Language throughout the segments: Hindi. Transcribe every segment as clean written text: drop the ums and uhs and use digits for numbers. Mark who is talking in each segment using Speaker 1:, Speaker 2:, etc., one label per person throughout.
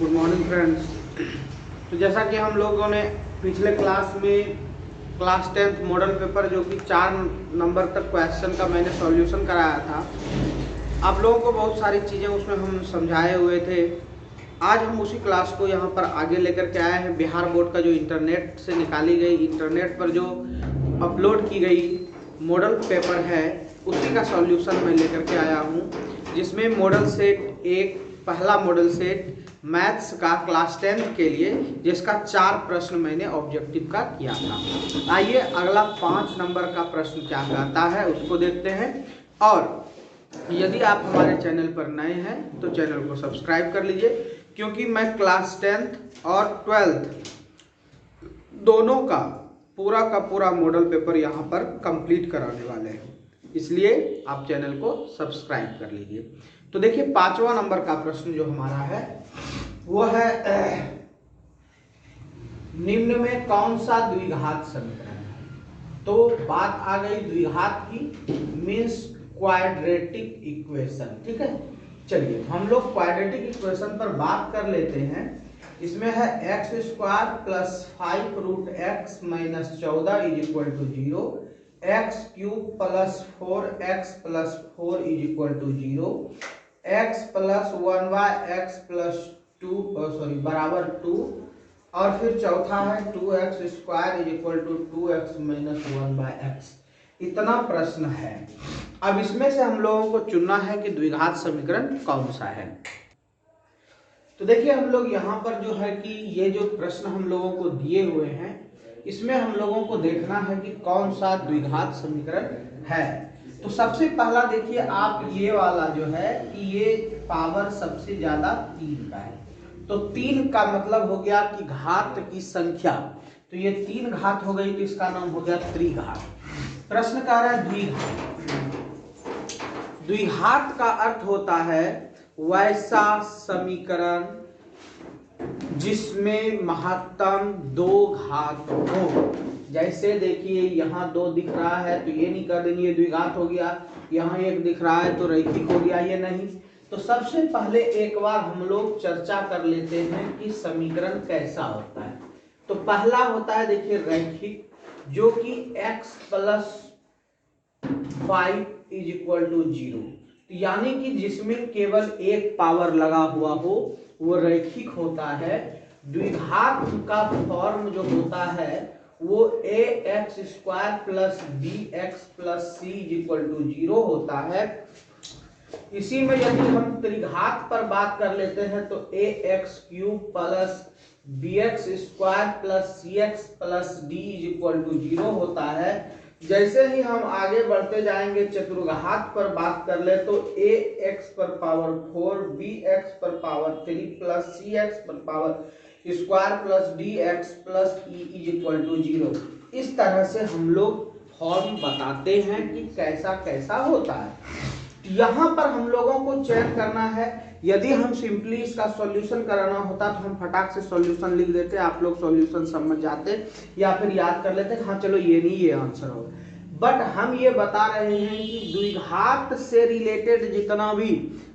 Speaker 1: Good morning friends. तो जैसा कि हम लोगों ने पिछले क्लास में क्लास 10th मॉडल पेपर जो कि 4 नंबर तक क्वेश्चन का मैंने सॉल्यूशन कराया था, आप लोगों को बहुत सारी चीज़ें उसमें हम समझाए हुए थे। आज हम उसी क्लास को यहाँ पर आगे लेकर के आए हैं। बिहार बोर्ड का जो इंटरनेट से निकाली गई, इंटरनेट पर जो अपलोड की गई मॉडल पेपर है, उसी का सॉल्यूशन मैं लेकर के आया हूँ, जिसमें मॉडल सेट एक पहला मॉडल सेट मैथ्स का क्लास 10th के लिए, जिसका 4 प्रश्न मैंने ऑब्जेक्टिव का किया था। आइए अगला 5 नंबर का प्रश्न क्या कहता है उसको देखते हैं। और यदि आप हमारे चैनल पर नए हैं तो चैनल को सब्सक्राइब कर लीजिए, क्योंकि मैं क्लास 10th और 12th दोनों का पूरा मॉडल पेपर यहाँ पर कंप्लीट कराने वाले हैं, इसलिए आप चैनल को सब्सक्राइब कर लीजिए। तो देखिए 5वां नंबर का प्रश्न जो हमारा है वो है निम्न में कौन सा द्विघात समीकरण है। तो बात आ गई द्विघात की, मीन्स क्वाड्रेटिक इक्वेशन। ठीक है, चलिए हम लोग क्वाड्रेटिक इक्वेशन पर बात कर लेते हैं। इसमें है x square plus 5 root x minus 14 is equal to 0, x cube plus 4x plus 4 is equal to 0, x plus 1/x plus 2 बराबर 2, और फिर चौथा है 2x square is equal to 2x minus 1/x। इतना प्रश्न है। अब इसमें से हम लोगों को चुनना है कि द्विघात समीकरण कौन सा है। तो देखिए हम लोग यहाँ पर जो है कि ये जो प्रश्न हम लोगों को दिए हुए हैं, इसमें हम लोगों को देखना है कि कौन सा द्विघात समीकरण है। तो सबसे पहला देखिए आप, ये वाला जो है कि ये पावर सबसे ज्यादा 3 का है। तो 3 का मतलब हो गया कि घात की संख्या, तो ये 3 घात हो गई, तो इसका नाम हो गया त्रिघात। प्रश्न कह रहा है द्विघात। द्विघात का अर्थ होता है वैसा समीकरण जिसमें महत्तम 2 घात हो। जैसे देखिए यहाँ 2 दिख रहा है तो ये नहीं कर देंगे ये द्विघात हो गया, यहाँ 1 दिख रहा है तो रैखिक हो गया, ये नहीं। तो सबसे पहले एक बार हम लोग चर्चा कर लेते हैं कि समीकरण कैसा होता है। तो पहला होता है देखिए रैखिक, जो कि x plus 5 is equal to 0, यानी कि जिसमें केवल एक पावर लगा हुआ हो वो रैखिक होता है। द्विघात का फॉर्म जो होता है वो ax square plus bx plus c is equal to 0 होता है। इसी में यदि हम त्रिघात पर बात कर लेते हैं तो ax cube plus bx square plus cx plus d is equal to 0 होता है। जैसे ही हम आगे बढ़ते जाएंगे चतुर्घात पर बात कर ले तो ax पर पावर 4, bx पर पावर 3 प्लस cx पर power square plus dx plus e is equal to 0। इस तरह से हम लोग फॉर्म बताते हैं कि कैसा कैसा होता है। यहाँ पर हम लोगों को चेक करना है। यदि हम सिंपली इसका सॉल्यूशन कराना होता तो हम फटाक से सॉल्यूशन लिख देते, आप लोग सॉल्यूशन समझ जाते या फिर याद कर लेते, हाँ चलो ये नहीं ये आंसर हो। बट हम ये बता रहे हैं कि द्विघात से रिलेटेड जितना भी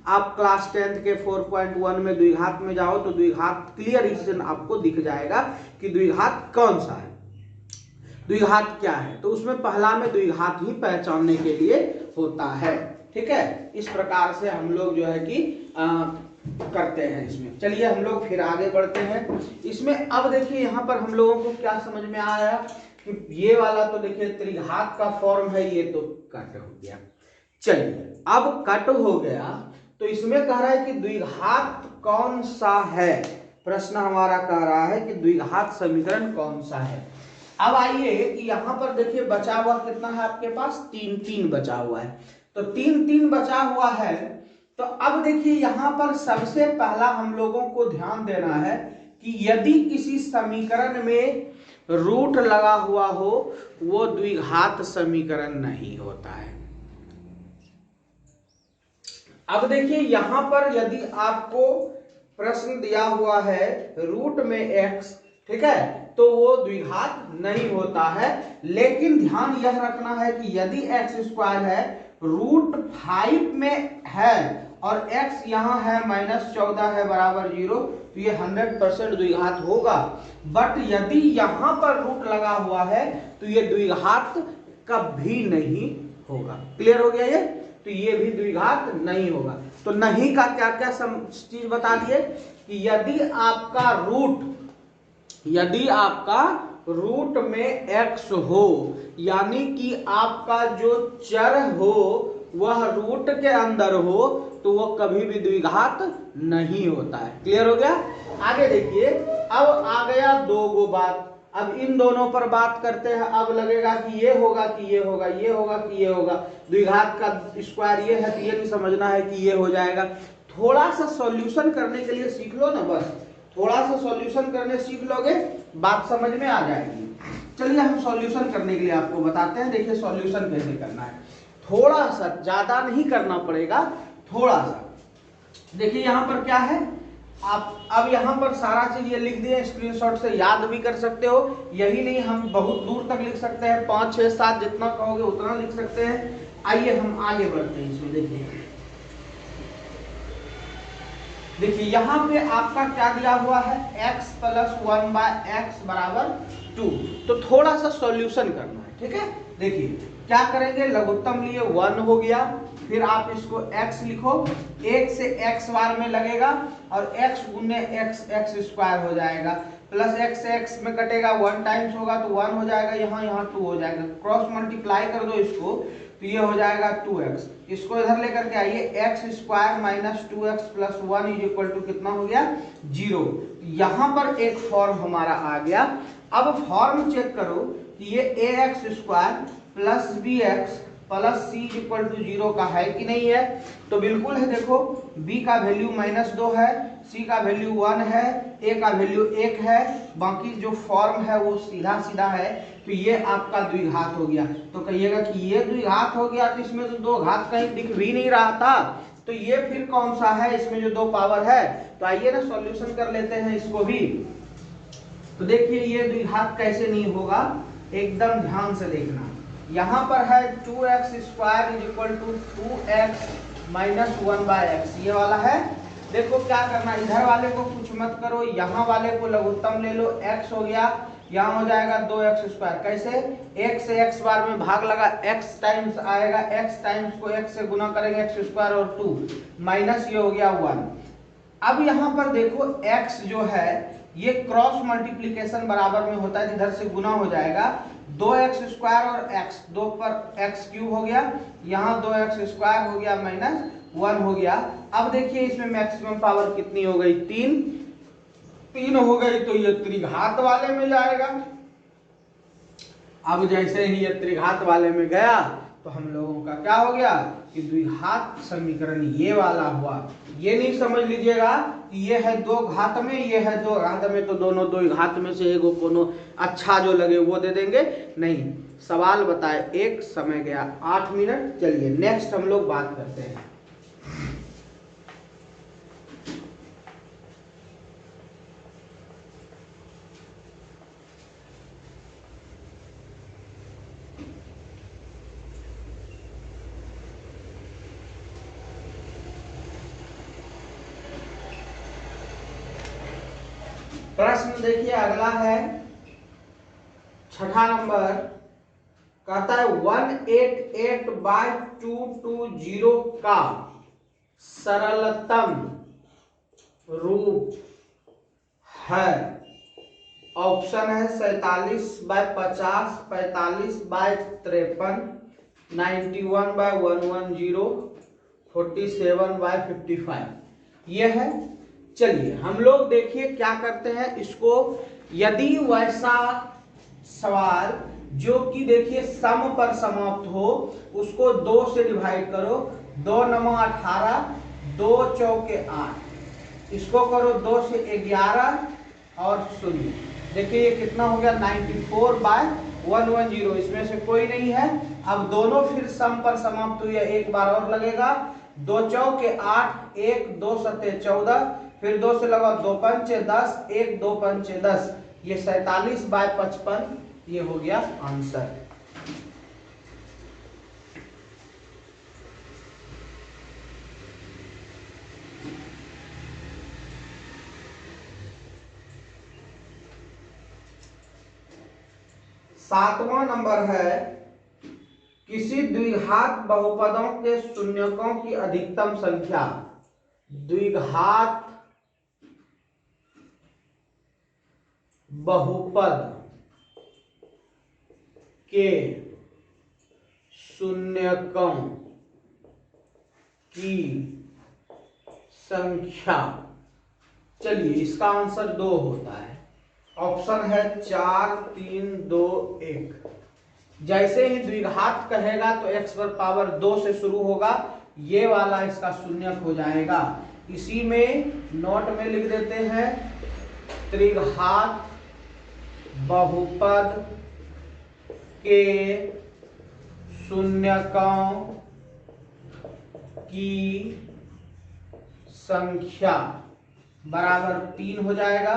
Speaker 1: आप क्लास 10th के 4.1 में द्विघात में जाओ तो द्विघात क्लियर रीजन आपको दिख जाएगा कि द्विघात कौन सा है, द्विघात क्या है। तो उसमें पहला में द्विघात ही पहचानने के लिए होता है। ठीक है, इस प्रकार से हम लोग जो है कि करते हैं इसमें। चलिए हम लोग फिर आगे बढ़ते हैं इसमें। अब देखिए यहाँ पर हम लोगों को क्या समझ में आया कि ये वाला तो देखिए त्रिघात का फॉर्म है, ये तो कट हो गया। चलिए अब कट हो गया तो इसमें कह रहा है कि द्विघात कौन सा है। प्रश्न हमारा कह रहा है कि द्विघात समीकरण कौन सा है। अब आइए कि यहाँ पर देखिए बचा हुआ कितना है आपके पास, 3 बचा हुआ है। तो 3 बचा हुआ है। तो अब देखिए यहाँ पर सबसे पहला हम लोगों को ध्यान देना है कि यदि किसी समीकरण में रूट लगा हुआ हो वो द्विघात समीकरण नहीं होता है। अब देखिए यहाँ पर यदि आपको प्रश्न दिया हुआ है रूट में x, ठीक है, तो वो द्विघात नहीं होता है। लेकिन ध्यान यह रखना है कि यदि x स्क्वायर है, रूट 5 में है और x यहाँ है -14 है बराबर 0, तो ये 100% द्विघात होगा। बट यदि यहाँ पर रूट लगा हुआ है तो ये द्विघात कभी नहीं होगा। क्लियर हो गया ये? तो ये भी द्विघात नहीं होगा। तो नहीं का क्या क्या चीज बता दिए कि यदि आपका रूट में x हो, यानी कि आपका जो चर हो वह रूट के अंदर हो, तो वह कभी भी द्विघात नहीं होता है। क्लियर हो गया? आगे देखिए, अब आ गया दो गो बात। अब इन दोनों पर बात करते हैं। अब लगेगा कि ये होगा कि ये होगा, ये होगा कि ये होगा, द्विघात का स्क्वायर ये है, तो ये नहीं समझना है कि ये हो जाएगा। थोड़ा सा सॉल्यूशन करने के लिए सीख लो ना, बस थोड़ा सा सॉल्यूशन करने सीख लोगे, बात समझ में आ जाएगी। चलिए हम सॉल्यूशन करने के लिए आपको बताते हैं। देखिए सॉल्यूशन कैसे करना है, थोड़ा सा, ज्यादा नहीं करना पड़ेगा, थोड़ा सा। देखिए यहाँ पर क्या है, आप अब यहाँ पर सारा चीज ये लिख दिए, स्क्रीनशॉट से याद भी कर सकते हो। यही नहीं, हम बहुत दूर तक लिख सकते हैं, 5, 6, 7 जितना कहोगे उतना लिख सकते हैं। आइए हम आगे बढ़ते हैं इसमें। देखिए यहाँ पे आपका क्या दिया हुआ है, x + 1/x बराबर 2। तो थोड़ा सा सॉल्यूशन करना है, ठीक है। देखिए क्या करेंगे, लघुत्तम लिए 1 हो गया, फिर आप इसको x लिखो, 1 से x बार में लगेगा और x गुने x स्क्वायर हो जाएगा, प्लस x से x में कटेगा, 1 टाइम्स होगा तो 1 हो जाएगा, यहाँ 2 हो जाएगा, क्रॉस मल्टीप्लाई कर दो इसको तो ये हो जाएगा 2x। इसको इधर लेकर के आइए, x स्क्वायर - 2x + 1 = कितना हो गया, 0। यहाँ पर एक फॉर्म हमारा आ गया। अब फॉर्म चेक करो कि ये ax स्क्वायर + bx + c = 0 का है कि नहीं है। तो बिल्कुल है। देखो b का वैल्यू -2 है, c का वैल्यू 1 है, a का वैल्यू 1 है, बाकी जो फॉर्म है वो सीधा सीधा है। तो ये आपका द्विघात हो गया। तो कहिएगा कि ये द्विघात हो गया, तो इसमें तो दो घात कहीं दिख भी नहीं रहा था, तो ये फिर कौन सा है, इसमें जो 2 पावर है। तो आइए ना सॉल्यूशन कर लेते हैं इसको भी। तो देखिए ये द्विघात कैसे नहीं होगा, एकदम ध्यान से देखना। यहाँ पर है 2x स्क्वायर = 2x - 1/x, ये वाला है। देखो क्या करना, इधर वाले को कुछ मत करो, यहाँ वाले को लघुत्तम ले लो, x हो गया, यहाँ हो जाएगा 2x स्क्वायर। कैसे, 1 से x बार में भाग लगा, x टाइम्स आएगा, x टाइम्स को x से गुना करेंगे, x स्क्वायर और 2 माइनस ये हो गया 1। अब यहाँ पर देखो x जो है ये क्रॉस मल्टीप्लिकेशन बराबर में होता है, इधर से गुना हो जाएगा, 2x स्क्वायर और x, 2 पर x क्यूब हो गया, यहाँ 2x स्क्वायर हो गया -1 हो गया। अब देखिए इसमें मैक्सिमम पावर कितनी हो गई, 3 हो गई, तो ये त्रिघात वाले में जाएगा। अब जैसे ही ये त्रिघात वाले में गया तो हम लोगों का क्या हो गया कि द्विघात समीकरण ये वाला हुआ। ये नहीं समझ लीजिएगा कि ये है 2 घात में, ये है 2 घात में, तो दोनों 2 घात में से एगो कोनो अच्छा जो लगे वो दे देंगे, नहीं। सवाल बताए, एक समय गया 8 मिनट। चलिए नेक्स्ट हम लोग बात करते हैं। प्रश्न देखिए अगला है 6ठा नंबर, कहता है 188/220 का सरलतम रूप है। ऑप्शन है 47/50, 45/53, 91/110, 47/55, ये है। चलिए हम लोग देखिए क्या करते हैं इसको। यदि वैसा सवाल जो कि देखिए सम पर समाप्त हो, उसको 2 से डिवाइड करो, 2 × 9 = 18, 2 × 4 = 8, इसको करो 2 से 11 और 0। देखिए ये कितना हो गया, 94/110, इसमें से कोई नहीं है। अब दोनों फिर सम पर समाप्त हुई है, एक बार और लगेगा, 2 × 4 = 8, 1 2 7 14, फिर 2 से लगाओ, 2 × 5 = 10, 1 2 5 = 10, ये 47/55, ये हो गया आंसर। 7वां नंबर है, किसी द्विघात बहुपदों के शून्यकों की अधिकतम संख्या। द्विघात बहुपद के शून्यकों की संख्या। चलिए इसका आंसर 2 होता है। ऑप्शन है 4 3 2 1। जैसे ही द्विघात कहेगा तो x पर पावर 2 से शुरू होगा, ये वाला इसका शून्यक हो जाएगा। इसी में नोट में लिख देते हैं, त्रिघात बहुपद के शून्यकों की संख्या बराबर 3 हो जाएगा,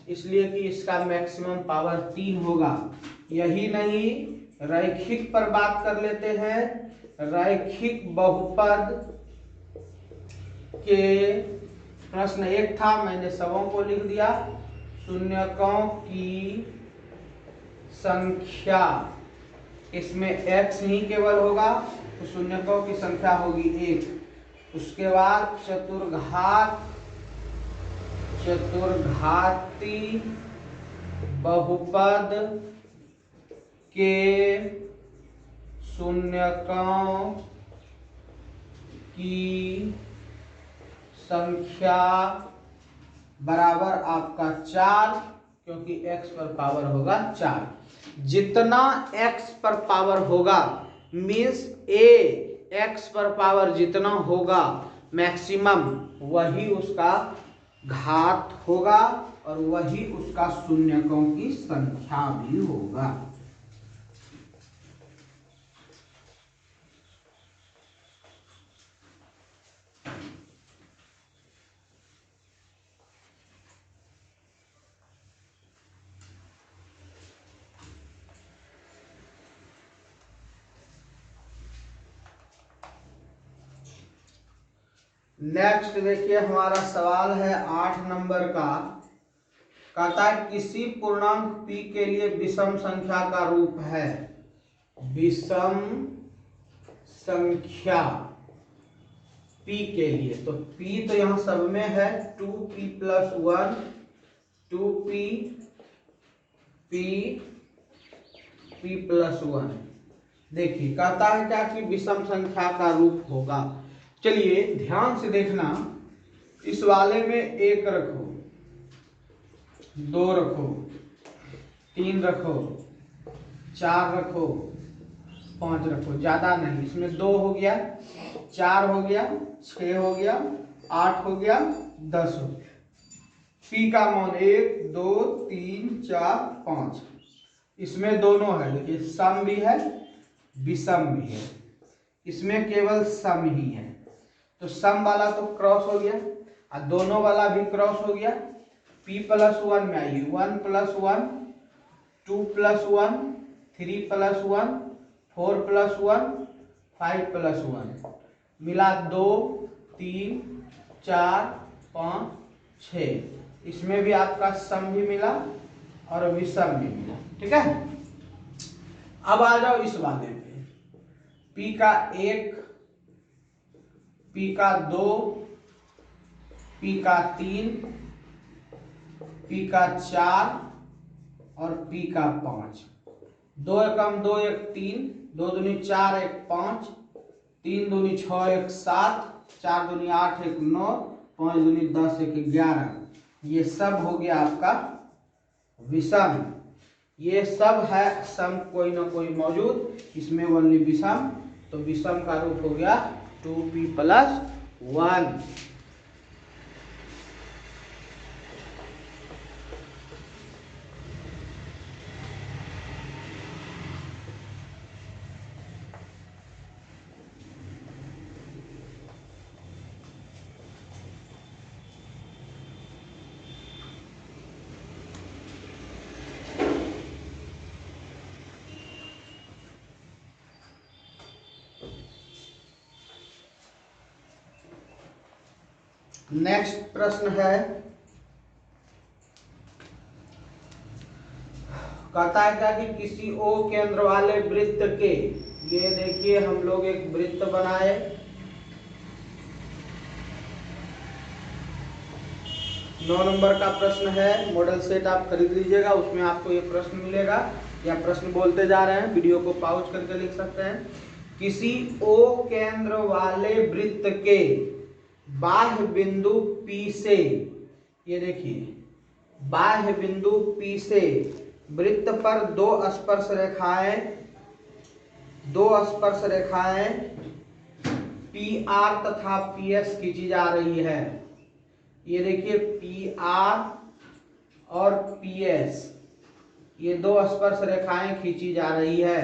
Speaker 1: इसलिए कि इसका मैक्सिमम पावर 3 होगा। यही नहीं, रैखिक पर बात कर लेते हैं। रैखिक बहुपद के प्रश्न 1 था, मैंने सबों को लिख दिया। शून्यकों की संख्या, इसमें x ही केवल होगा, तो शून्यकों की संख्या होगी 1। उसके बाद चतुर्घाती बहुपद के शून्यकों की संख्या बराबर आपका 4, क्योंकि x पर पावर होगा 4। जितना x पर पावर होगा मीन्स x पर पावर जितना होगा मैक्सिमम, वही उसका घात होगा और वही उसका शून्यकों की संख्या भी होगा। नेक्स्ट देखिए, हमारा सवाल है 8 नंबर का। कहता है किसी पूर्णांक p के लिए विषम संख्या का रूप है। विषम संख्या p के लिए, तो p तो यहाँ सब में है, 2p + 1, 2p p + 1। देखिए कहता है क्या कि विषम संख्या का रूप होगा। चलिए ध्यान से देखना, इस वाले में 1 रखो, 2 रखो, 3 रखो, 4 रखो, 5 रखो, ज्यादा नहीं। इसमें 2 हो गया, 4 हो गया, 6 हो गया, 8 हो गया, 10 हो गया। p का मान 1 2 3 4 5। इसमें दोनों है, देखिए सम भी है विषम भी है, इसमें केवल सम ही है। तो सम वाला तो क्रॉस हो गया और दोनों वाला भी क्रॉस हो गया। p + 1 में आइए, 1 + 1, 2 + 1, 3 + 1, 4 + 1, 5 + 1, मिला 2 3 4 5 6। इसमें भी आपका सम भी मिला और विषम भी मिला। ठीक है, अब आ जाओ इस वाले पे। p का 1, p का 2, p का 3, p का 4 और p का 5। 2 एकम 2 1 3, 2 दूनी 4 1 5, 3 दूनी 6 1 7, 4 दूनी 8 1 9, 5 दूनी 10 1 11। ये सब हो गया आपका विषम। ये सब है सम कोई ना कोई मौजूद, इसमें ओनली विषम, तो विषम का रूप हो गया 2p + 1। नेक्स्ट प्रश्न है, कहता है क्या कि किसी O केंद्र वाले वृत्त के, ये देखिए हम लोग एक वृत्त बनाए, नौ नंबर का प्रश्न है, मॉडल सेट आप खरीद लीजिएगा, उसमें आपको ये प्रश्न मिलेगा, या प्रश्न बोलते जा रहे हैं, वीडियो को पॉज करके लिख सकते हैं। किसी O केंद्र वाले वृत्त के बाह्य बिंदु P से, ये देखिए बाह्य बिंदु P से वृत्त पर दो स्पर्श रेखाएं PR तथा PS खींची जा रही है। ये देखिए PR और PS, ये दो स्पर्श रेखाएं खींची जा रही है।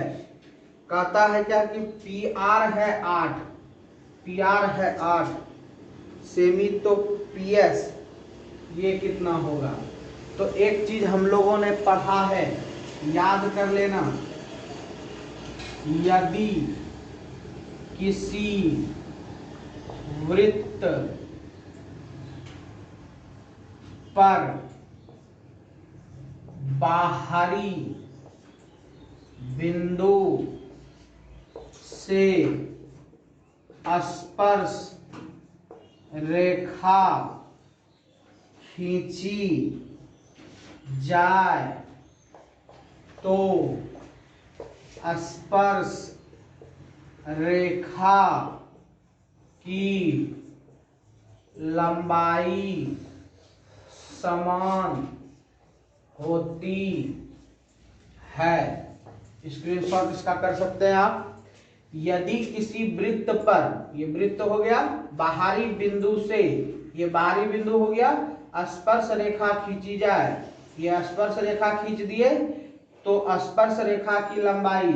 Speaker 1: कहता है क्या कि PR है 8, PR है 8 सेमी, तो PS ये कितना होगा। तो एक चीज हम लोगों ने पढ़ा है, याद कर लेना, यदि किसी वृत्त पर बाहरी बिंदु से स्पर्श रेखा खींची जाए तो स्पर्श रेखा की लंबाई समान होती है। स्क्रीनशॉट इसका कर सकते हैं आप। यदि किसी वृत्त पर, ये वृत्त हो गया, बाहरी बिंदु से, ये बाहरी बिंदु हो गया, स्पर्श रेखा खींची जाए, ये स्पर्श रेखा खींच दिए, तो स्पर्श रेखा की लंबाई,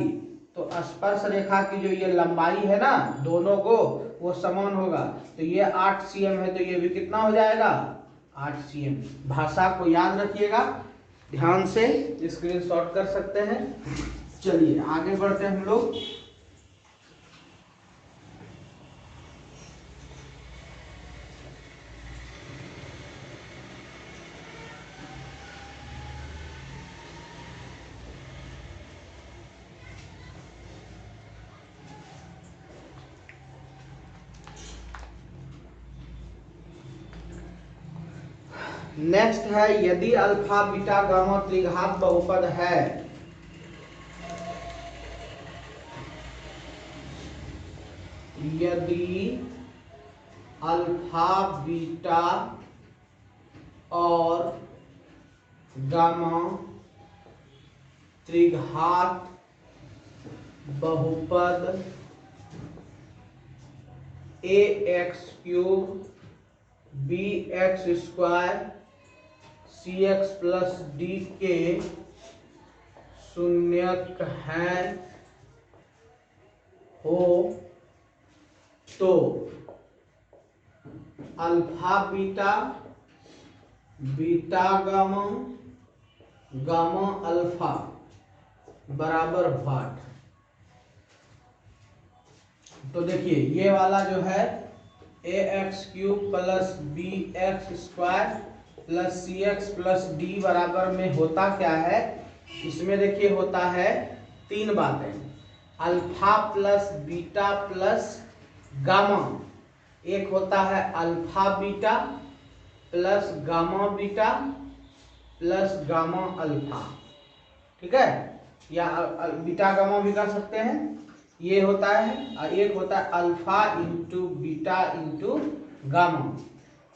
Speaker 1: तो स्पर्श रेखा की जो ये लंबाई है ना दोनों को, वो समान होगा। तो ये 8 cm है, तो ये भी कितना हो जाएगा 8 cm। भाषा को याद रखिएगा, ध्यान से स्क्रीनशॉट कर सकते हैं। चलिए आगे बढ़ते हैं हम लोग। नेक्स्ट है, यदि अल्फा बीटा गामा त्रिघात बहुपद है, यदि अल्फा बीटा और गामा त्रिघात बहुपद ax³ bx² cx plus d के शून्यक है हो, तो alpha beta, beta gamma, gamma alpha बराबर व्हाट। तो देखिए ये वाला जो है ax³ plus bx² plus cx plus d बराबर में होता क्या है, इसमें देखिए होता है 3 बातें, alpha plus beta plus gamma, एक होता है alpha beta plus gamma beta plus gamma alpha, ठीक है, या बीटा गामा भी कर सकते हैं, ये होता है, और एक होता है alpha into beta into gamma.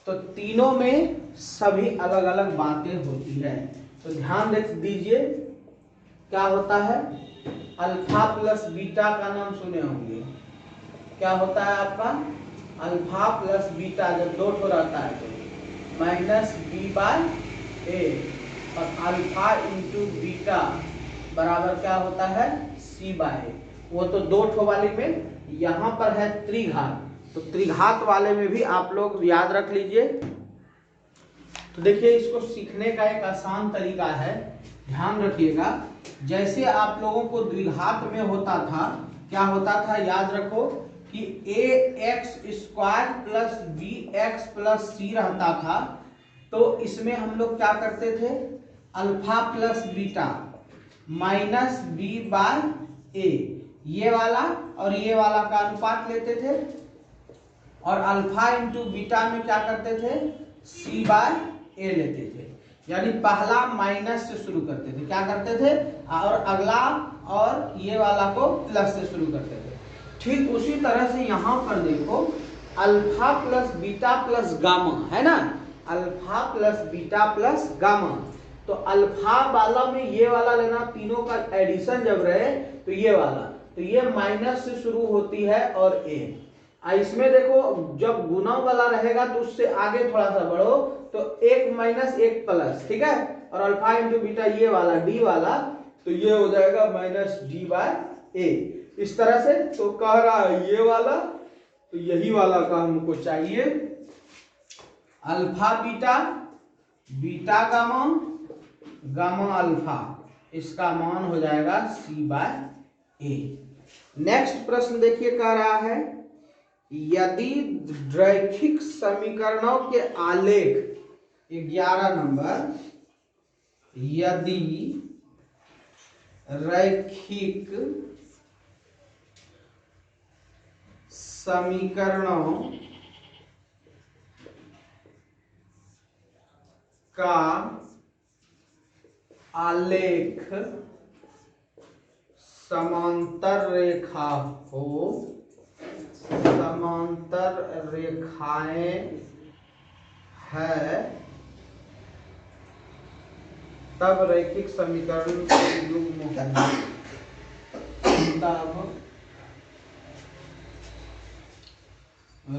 Speaker 1: तो तीनों में सभी अलग अलग बातें होती है, तो ध्यान रख दीजिए क्या होता है। अल्फा प्लस बीटा का नाम सुने होंगे, क्या होता है आपका अल्फा प्लस बीटा, जब 2 ठो रहता है तो -b/a, और अल्फा इंटू बीटा बराबर क्या होता है c/a। वो तो 2 ठो वाले में, यहाँ पर है त्रिघात, तो त्रिघात वाले में भी आप लोग याद रख लीजिए। तो देखिए इसको सीखने का एक आसान तरीका है, ध्यान रखिएगा। जैसे आप लोगों को द्विघात में होता था, क्या होता था याद रखो कि ax² plus bx plus c रहता था, तो इसमें हम लोग क्या करते थे, alpha plus beta, minus B by A, ये वाला और ये वाला का अनुपात लेते थे, और अल्फा इंटू बीटा में क्या करते थे, सी बाय ए लेते थे। यानी पहला माइनस से शुरू करते थे, क्या करते थे, और अगला और ये वाला को प्लस से शुरू करते थे। ठीक उसी तरह से यहाँ पर देखो alpha plus beta plus gamma है ना, alpha plus beta plus gamma. तो अल्फा वाला में ये वाला लेना, तीनों का एडिशन जब रहे तो ये वाला, तो ये माइनस से शुरू होती है और ए। इसमें देखो जब गुना वाला रहेगा तो उससे आगे थोड़ा सा बढ़ो, तो एक माइनस एक प्लस, ठीक है, और अल्फा इंटू बीटा ये वाला डी वाला, तो ये हो जाएगा माइनस डी बाय ए, इस तरह से। तो कह रहा है ये वाला, तो यही वाला का हमको चाहिए, alpha beta, beta gamma, gamma alpha, इसका मान हो जाएगा सी बाय ए। नेक्स्ट प्रश्न देखिए, कह रहा है यदि रैखिक समीकरणों के आलेख, 11 नंबर, यदि रैखिक समीकरणों का आलेख समांतर रेखा हो, समांतर रेखाएं है, तब रैखिक समीकरण युग्म होंगे। तब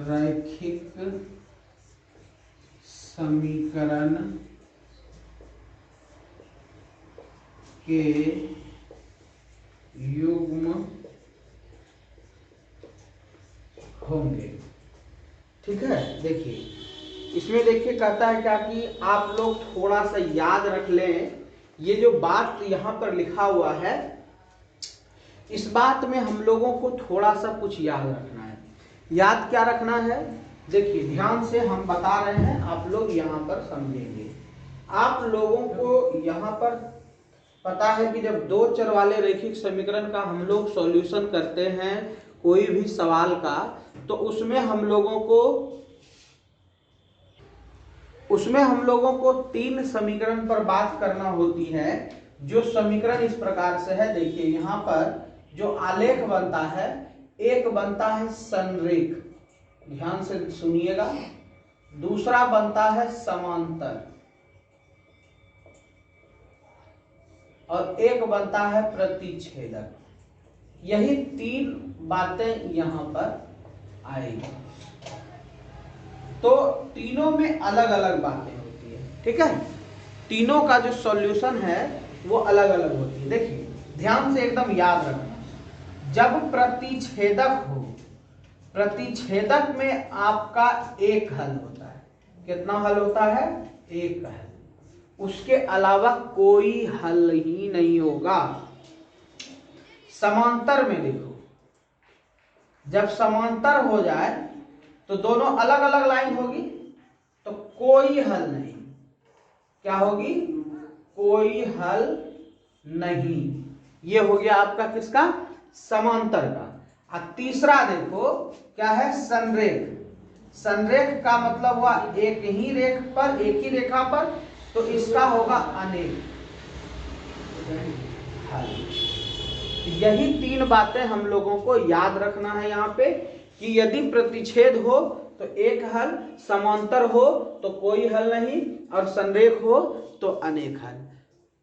Speaker 1: रैखिक समीकरण के युग्म होंगे। ठीक है, देखिए इसमें देखिए कहता है क्या कि आप लोग थोड़ा सा याद रख लें, ये जो बात यहाँ पर लिखा हुआ है, इस बात में हम लोगों को थोड़ा सा कुछ याद रखना है। याद क्या रखना है, देखिए ध्यान से हम बता रहे हैं, आप लोग यहाँ पर समझेंगे। आप लोगों को यहाँ पर पता है कि जब दो चर वाले रैखिक समीकरण का हम लोग सॉल्यूशन करते हैं कोई भी सवाल का, तो उसमें हम लोगों को तीन समीकरण पर बात करना होती है। जो समीकरण इस प्रकार से है, देखिए यहाँ पर जो आलेख बनता है, एक बनता है संरेख, ध्यान से सुनिएगा, दूसरा बनता है समांतर, और एक बनता है प्रतिच्छेदक। यही तीन बातें यहाँ पर आएगी। तो तीनों में अलग अलग बातें होती है, ठीक है, तीनों का जो सॉल्यूशन है वो अलग अलग होती है। देखिए ध्यान से एकदम याद रखना, जब प्रतिच्छेदक हो, प्रतिच्छेदक में आपका एक हल होता है। कितना हल होता है, एक हल, उसके अलावा कोई हल ही नहीं होगा। समांतर में देखो, जब समांतर हो जाए तो दोनों अलग अलग लाइन होगी, तो कोई हल नहीं, क्या होगी, कोई हल नहीं। ये हो गया आपका किसका, समांतर का। और तीसरा देखो क्या है, संरेख। संरेख का मतलब हुआ एक ही रेख पर, एक ही रेखा पर, तो इसका होगा अनेक हल। यही तीन बातें हम लोगों को याद रखना है यहाँ पे, कि यदि प्रतिच्छेद हो तो एक हल, समांतर हो तो कोई हल नहीं, और संरेख हो तो अनेक हल।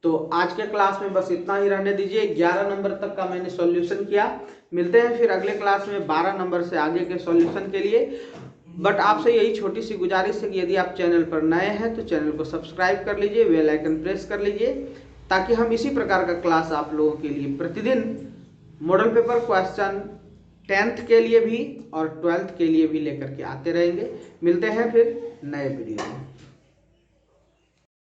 Speaker 1: तो आज के क्लास में बस इतना ही रहने दीजिए। 11 नंबर तक का मैंने सॉल्यूशन किया। मिलते हैं फिर अगले क्लास में 12 नंबर से आगे के सॉल्यूशन के लिए। बट आपसे यही छोटी सी गुजारिश है कि यदि आप चैनल पर नए हैं तो चैनल को सब्सक्राइब कर लीजिए, बेल आइकन प्रेस कर लीजिए, ताकि हम इसी प्रकार का क्लास आप लोगों के लिए प्रतिदिन मॉडल पेपर क्वेश्चन 10th के लिए भी और 12th के लिए भी लेकर के आते रहेंगे। मिलते हैं फिर नए वीडियो में।